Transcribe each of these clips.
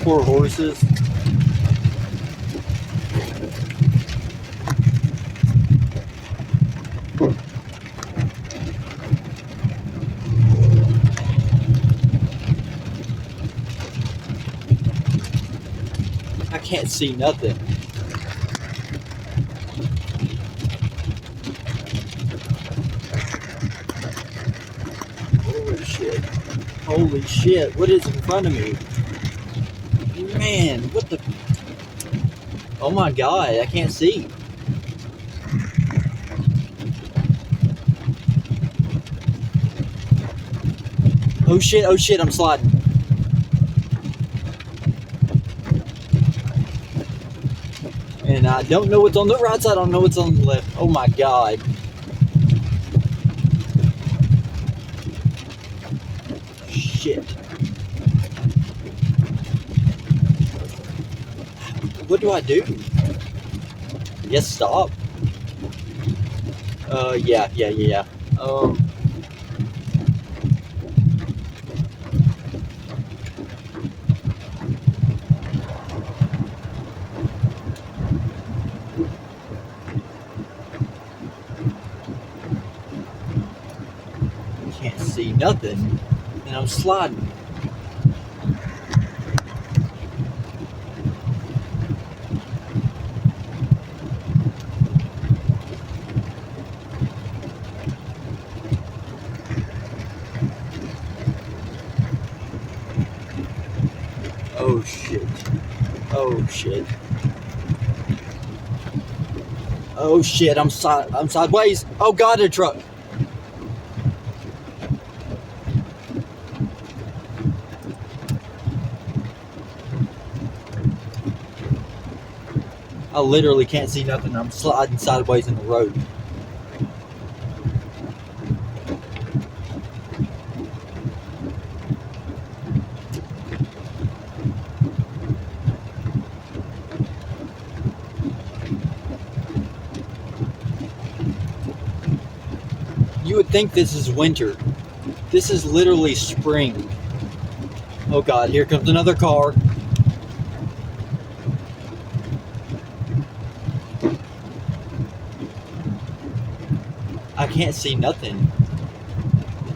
poor horses. I can't see nothing. Holy shit. Holy shit. What is in front of me? Man, what the... Oh my god, I can't see. Oh shit, I'm sliding. And I don't know what's on the right side, I don't know what's on the left. Oh my god. Shit. What do I do? Yes, stop. Yeah. Can't see nothing, and I'm sliding. Oh shit. Oh shit. Oh shit, I'm sideways. Oh god, a truck. I literally can't see nothing. I'm sliding sideways in the road. You would think this is winter. This is literally spring. Oh god, here comes another car. I can't see nothing.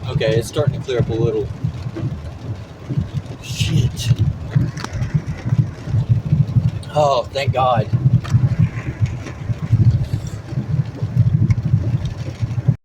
Okay, it's starting to clear up a little. Shit. Oh, thank God.